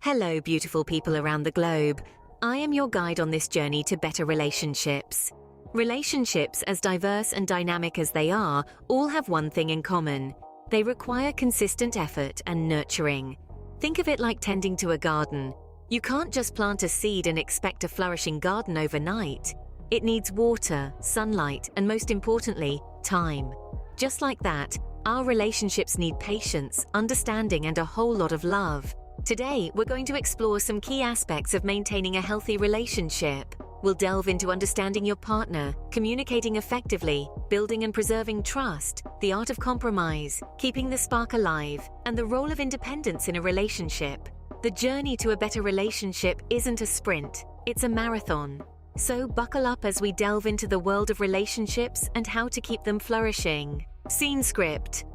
Hello, beautiful people around the globe. I am your guide on this journey to better relationships. Relationships, as diverse and dynamic as they are, all have one thing in common. They require consistent effort and nurturing. Think of it like tending to a garden. You can't just plant a seed and expect a flourishing garden overnight. It needs water, sunlight, and most importantly, time. Just like that, our relationships need patience, understanding, and a whole lot of love. Today, we're going to explore some key aspects of maintaining a healthy relationship. We'll delve into understanding your partner, communicating effectively, building and preserving trust, the art of compromise, keeping the spark alive, and the role of independence in a relationship. The journey to a better relationship isn't a sprint, it's a marathon. So buckle up as we delve into the world of relationships and how to keep them flourishing. Scene script.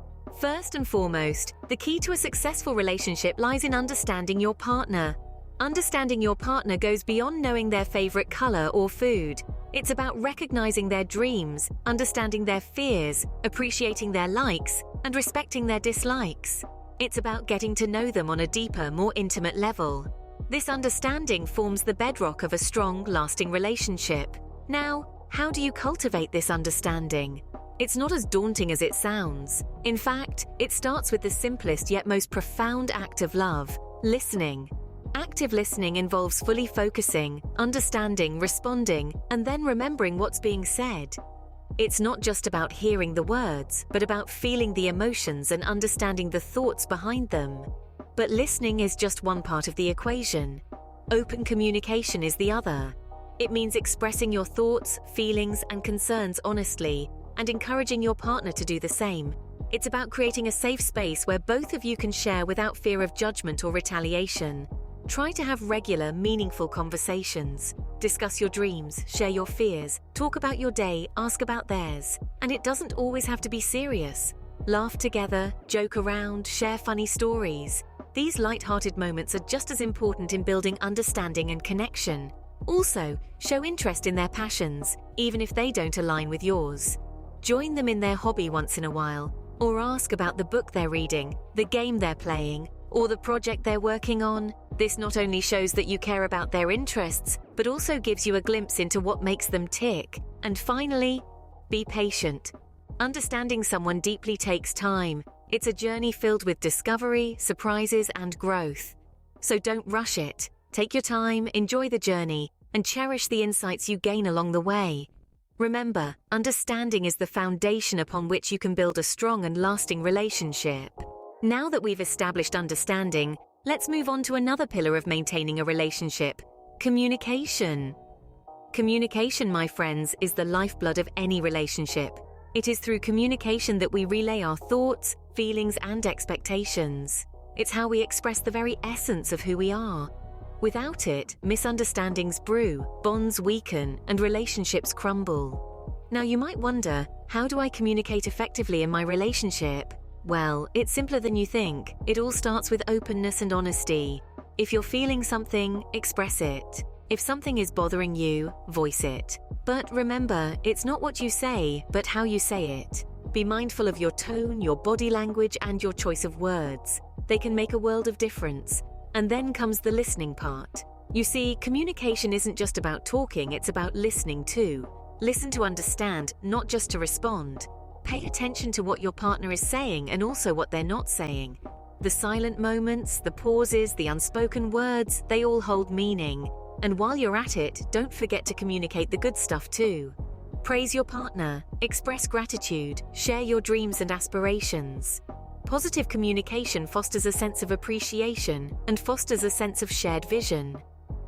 First and foremost, the key to a successful relationship lies in understanding your partner. Understanding your partner goes beyond knowing their favorite color or food. It's about recognizing their dreams, understanding their fears, appreciating their likes, and respecting their dislikes. It's about getting to know them on a deeper, more intimate level. This understanding forms the bedrock of a strong, lasting relationship. Now, how do you cultivate this understanding? It's not as daunting as it sounds. In fact, it starts with the simplest yet most profound act of love: listening. Active listening involves fully focusing, understanding, responding, and then remembering what's being said. It's not just about hearing the words, but about feeling the emotions and understanding the thoughts behind them. But listening is just one part of the equation. Open communication is the other. It means expressing your thoughts, feelings, and concerns honestly, and encouraging your partner to do the same. It's about creating a safe space where both of you can share without fear of judgment or retaliation. Try to have regular, meaningful conversations. Discuss your dreams, share your fears, talk about your day, ask about theirs. And it doesn't always have to be serious. Laugh together, joke around, share funny stories. These light-hearted moments are just as important in building understanding and connection. Also, show interest in their passions, even if they don't align with yours. Join them in their hobby once in a while, or ask about the book they're reading, the game they're playing, or the project they're working on. This not only shows that you care about their interests, but also gives you a glimpse into what makes them tick. And finally, be patient. Understanding someone deeply takes time. It's a journey filled with discovery, surprises, and growth. So don't rush it. Take your time, enjoy the journey, and cherish the insights you gain along the way. Remember, understanding is the foundation upon which you can build a strong and lasting relationship. Now that we've established understanding, let's move on to another pillar of maintaining a relationship: communication. Communication, my friends, is the lifeblood of any relationship. It is through communication that we relay our thoughts, feelings, and expectations. It's how we express the very essence of who we are. Without it, misunderstandings brew, bonds weaken, and relationships crumble. Now you might wonder, how do I communicate effectively in my relationship? Well, it's simpler than you think. It all starts with openness and honesty. If you're feeling something, express it. If something is bothering you, voice it. But remember, it's not what you say, but how you say it. Be mindful of your tone, your body language, and your choice of words. They can make a world of difference. And then comes the listening part. You see, communication isn't just about talking, it's about listening too. Listen to understand, not just to respond. Pay attention to what your partner is saying and also what they're not saying. The silent moments, the pauses, the unspoken words, they all hold meaning. And while you're at it, don't forget to communicate the good stuff too. Praise your partner, express gratitude, share your dreams and aspirations. Positive communication fosters a sense of appreciation and fosters a sense of shared vision.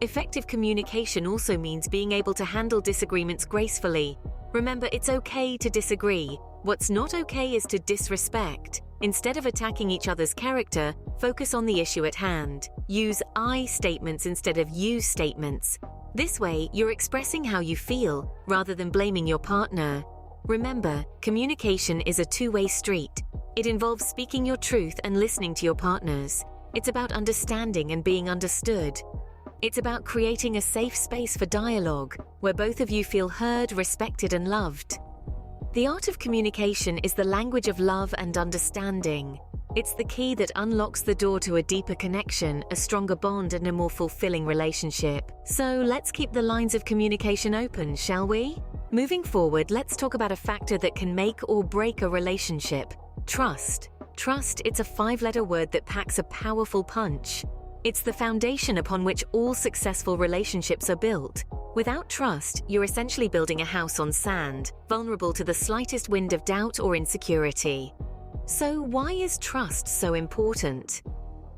Effective communication also means being able to handle disagreements gracefully. Remember, it's okay to disagree. What's not okay is to disrespect. Instead of attacking each other's character, focus on the issue at hand. Use I statements instead of you statements. This way, you're expressing how you feel rather than blaming your partner. Remember, communication is a two-way street. It involves speaking your truth and listening to your partners. It's about understanding and being understood. It's about creating a safe space for dialogue, where both of you feel heard, respected, and loved. The art of communication is the language of love and understanding. It's the key that unlocks the door to a deeper connection, a stronger bond, and a more fulfilling relationship. So let's keep the lines of communication open, shall we? Moving forward, let's talk about a factor that can make or break a relationship: trust. Trust, it's a 5-letter word that packs a powerful punch. It's the foundation upon which all successful relationships are built. Without trust, you're essentially building a house on sand, vulnerable to the slightest wind of doubt or insecurity. So why is trust so important?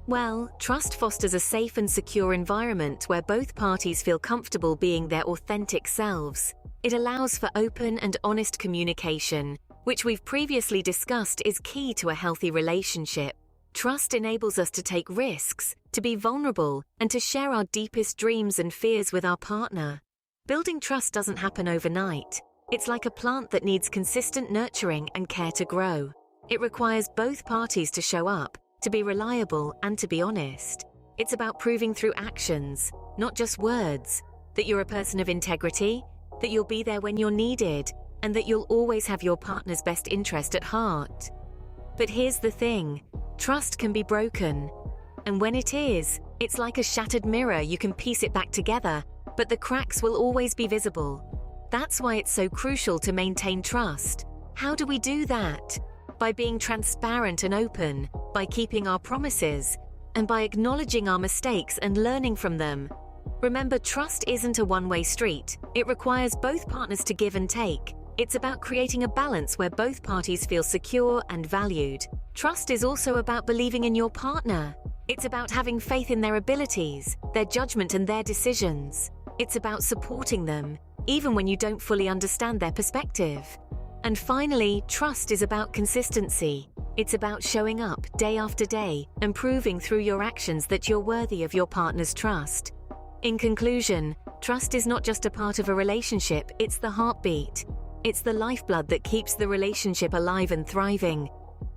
Well, trust fosters a safe and secure environment where both parties feel comfortable being their authentic selves. It allows for open and honest communication, which we've previously discussed is key to a healthy relationship. Trust enables us to take risks, to be vulnerable, and to share our deepest dreams and fears with our partner. Building trust doesn't happen overnight. It's like a plant that needs consistent nurturing and care to grow. It requires both parties to show up, to be reliable, and to be honest. It's about proving through actions, not just words, that you're a person of integrity, that you'll be there when you're needed, and that you'll always have your partner's best interest at heart. But here's the thing, trust can be broken. And when it is, it's like a shattered mirror. You can piece it back together, but the cracks will always be visible. That's why it's so crucial to maintain trust. How do we do that? By being transparent and open, by keeping our promises, and by acknowledging our mistakes and learning from them. Remember, trust isn't a one-way street. It requires both partners to give and take. It's about creating a balance where both parties feel secure and valued. Trust is also about believing in your partner. It's about having faith in their abilities, their judgment, and their decisions. It's about supporting them, even when you don't fully understand their perspective. And finally, trust is about consistency. It's about showing up day after day and proving through your actions that you're worthy of your partner's trust. In conclusion, trust is not just a part of a relationship, it's the heartbeat. It's the lifeblood that keeps the relationship alive and thriving.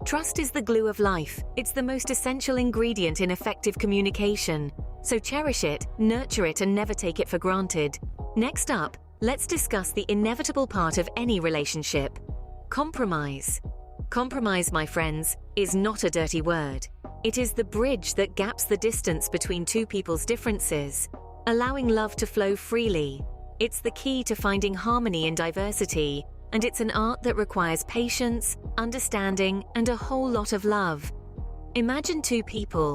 Trust is the glue of life. It's the most essential ingredient in effective communication. So cherish it, nurture it, and never take it for granted. Next up, let's discuss the inevitable part of any relationship: compromise. Compromise, my friends, is not a dirty word. It is the bridge that gaps the distance between two people's differences, allowing love to flow freely. It's the key to finding harmony in diversity, and it's an art that requires patience, understanding, and a whole lot of love. Imagine two people,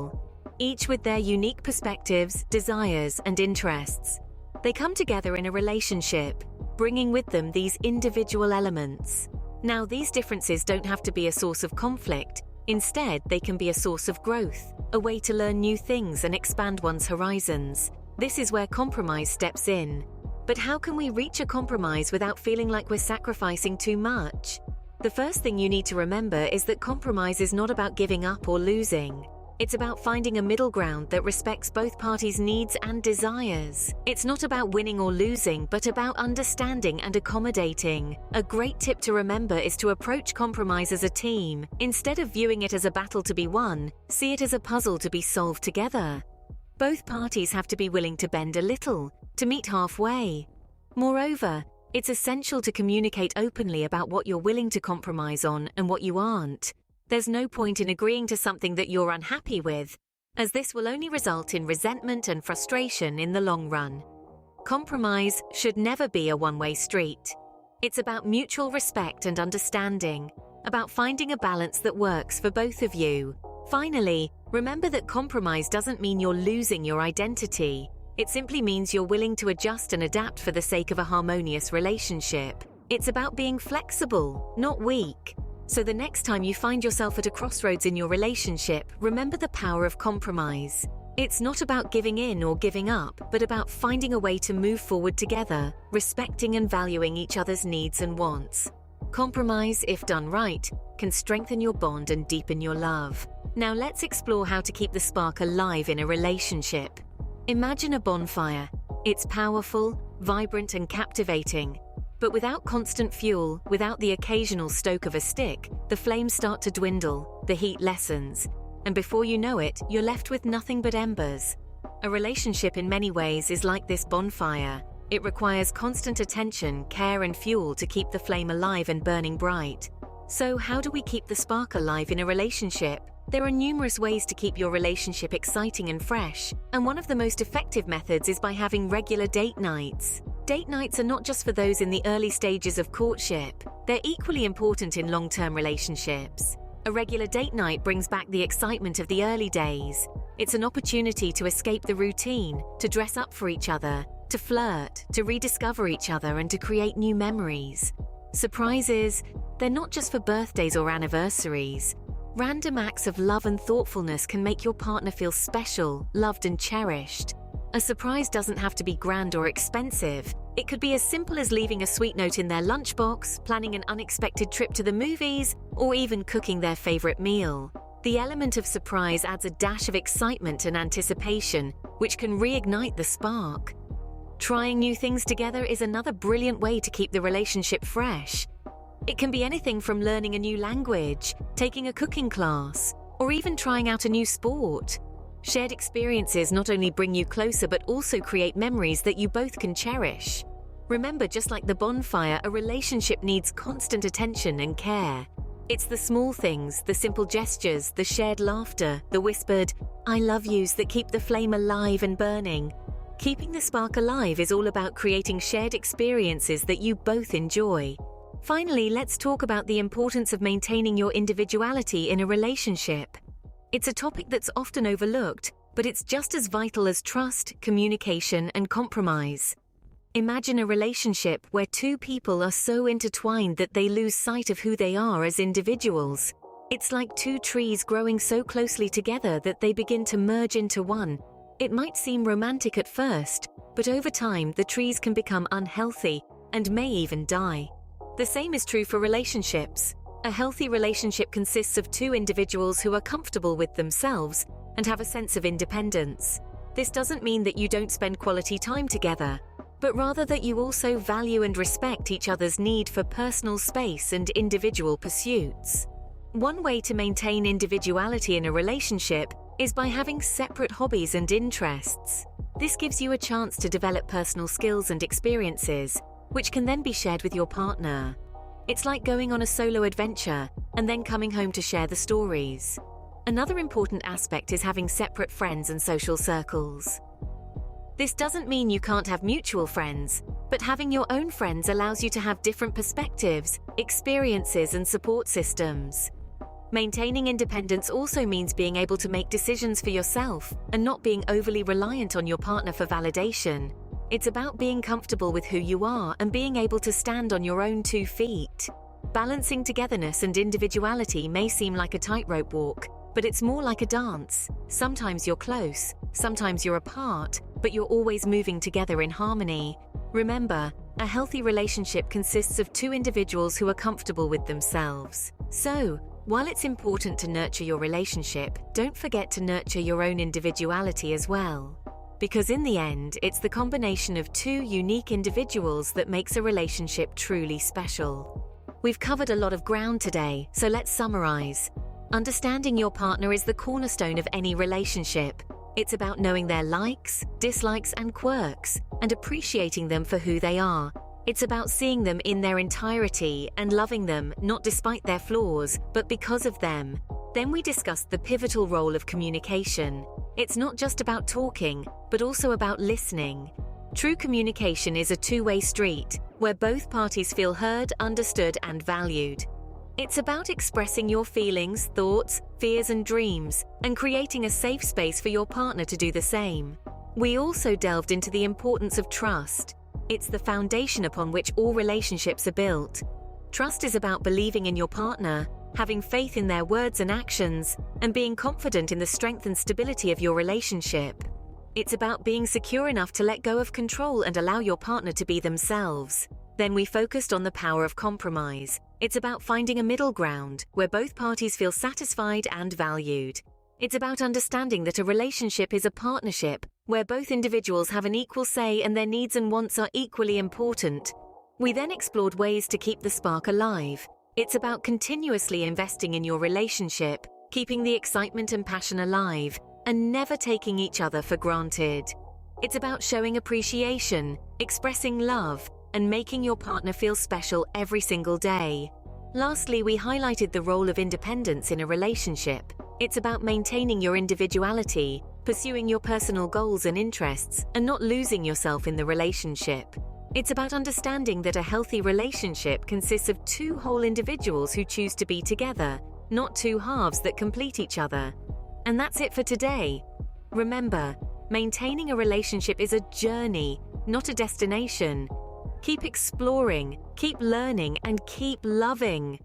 each with their unique perspectives, desires, and interests. They come together in a relationship, bringing with them these individual elements. Now, these differences don't have to be a source of conflict. Instead, they can be a source of growth, a way to learn new things and expand one's horizons. This is where compromise steps in. But how can we reach a compromise without feeling like we're sacrificing too much? The first thing you need to remember is that compromise is not about giving up or losing. It's about finding a middle ground that respects both parties' needs and desires. It's not about winning or losing, but about understanding and accommodating. A great tip to remember is to approach compromise as a team. Instead of viewing it as a battle to be won, see it as a puzzle to be solved together. Both parties have to be willing to bend a little, to meet halfway. Moreover, it's essential to communicate openly about what you're willing to compromise on and what you aren't. There's no point in agreeing to something that you're unhappy with, as this will only result in resentment and frustration in the long run. Compromise should never be a one-way street. It's about mutual respect and understanding, about finding a balance that works for both of you. Finally, remember that compromise doesn't mean you're losing your identity. It simply means you're willing to adjust and adapt for the sake of a harmonious relationship. It's about being flexible, not weak. So the next time you find yourself at a crossroads in your relationship, remember the power of compromise. It's not about giving in or giving up, but about finding a way to move forward together, respecting and valuing each other's needs and wants. Compromise, if done right, can strengthen your bond and deepen your love. Now let's explore how to keep the spark alive in a relationship. Imagine a bonfire. It's powerful, vibrant, and captivating. But without constant fuel, without the occasional stoke of a stick, the flames start to dwindle, the heat lessens, and before you know it, you're left with nothing but embers. A relationship in many ways is like this bonfire. It requires constant attention, care, and fuel to keep the flame alive and burning bright. So how do we keep the spark alive in a relationship? There are numerous ways to keep your relationship exciting and fresh, and one of the most effective methods is by having regular date nights. Date nights are not just for those in the early stages of courtship, they're equally important in long-term relationships. A regular date night brings back the excitement of the early days. It's an opportunity to escape the routine, to dress up for each other, to flirt, to rediscover each other, and to create new memories. Surprises, they're not just for birthdays or anniversaries. Random acts of love and thoughtfulness can make your partner feel special, loved, and cherished. A surprise doesn't have to be grand or expensive. It could be as simple as leaving a sweet note in their lunchbox, planning an unexpected trip to the movies, or even cooking their favorite meal. The element of surprise adds a dash of excitement and anticipation, which can reignite the spark. Trying new things together is another brilliant way to keep the relationship fresh. It can be anything from learning a new language, taking a cooking class, or even trying out a new sport. Shared experiences not only bring you closer but also create memories that you both can cherish. Remember, just like the bonfire, a relationship needs constant attention and care. It's the small things, the simple gestures, the shared laughter, the whispered, "I love yous" that keep the flame alive and burning. Keeping the spark alive is all about creating shared experiences that you both enjoy. Finally, let's talk about the importance of maintaining your individuality in a relationship. It's a topic that's often overlooked, but it's just as vital as trust, communication, and compromise. Imagine a relationship where two people are so intertwined that they lose sight of who they are as individuals. It's like two trees growing so closely together that they begin to merge into one. It might seem romantic at first, but over time the trees can become unhealthy and may even die. The same is true for relationships. A healthy relationship consists of two individuals who are comfortable with themselves and have a sense of independence. This doesn't mean that you don't spend quality time together, but rather that you also value and respect each other's need for personal space and individual pursuits. One way to maintain individuality in a relationship is by having separate hobbies and interests. This gives you a chance to develop personal skills and experiences, which can then be shared with your partner. It's like going on a solo adventure and then coming home to share the stories. Another important aspect is having separate friends and social circles. This doesn't mean you can't have mutual friends, but having your own friends allows you to have different perspectives, experiences, and support systems. Maintaining independence also means being able to make decisions for yourself and not being overly reliant on your partner for validation. It's about being comfortable with who you are and being able to stand on your own 2 feet. Balancing togetherness and individuality may seem like a tightrope walk, but it's more like a dance. Sometimes you're close, sometimes you're apart, but you're always moving together in harmony. Remember, a healthy relationship consists of 2 individuals who are comfortable with themselves. So, while it's important to nurture your relationship, don't forget to nurture your own individuality as well. Because in the end, it's the combination of 2 unique individuals that makes a relationship truly special. We've covered a lot of ground today, so let's summarize. Understanding your partner is the cornerstone of any relationship. It's about knowing their likes, dislikes, and quirks, and appreciating them for who they are. It's about seeing them in their entirety and loving them not despite their flaws, but because of them. Then we discussed the pivotal role of communication. It's not just about talking, but also about listening. True communication is a 2-way street, where both parties feel heard, understood, and valued. It's about expressing your feelings, thoughts, fears, and dreams, and creating a safe space for your partner to do the same. We also delved into the importance of trust. It's the foundation upon which all relationships are built. Trust is about believing in your partner, having faith in their words and actions, and being confident in the strength and stability of your relationship. It's about being secure enough to let go of control and allow your partner to be themselves. Then we focused on the power of compromise. It's about finding a middle ground where both parties feel satisfied and valued. It's about understanding that a relationship is a partnership where both individuals have an equal say and their needs and wants are equally important. We then explored ways to keep the spark alive. It's about continuously investing in your relationship, keeping the excitement and passion alive, and never taking each other for granted. It's about showing appreciation, expressing love, and making your partner feel special every single day. Lastly, we highlighted the role of independence in a relationship. It's about maintaining your individuality, pursuing your personal goals and interests, and not losing yourself in the relationship. It's about understanding that a healthy relationship consists of two whole individuals who choose to be together, not two halves that complete each other. And that's it for today. Remember, maintaining a relationship is a journey, not a destination. Keep exploring, keep learning, and keep loving.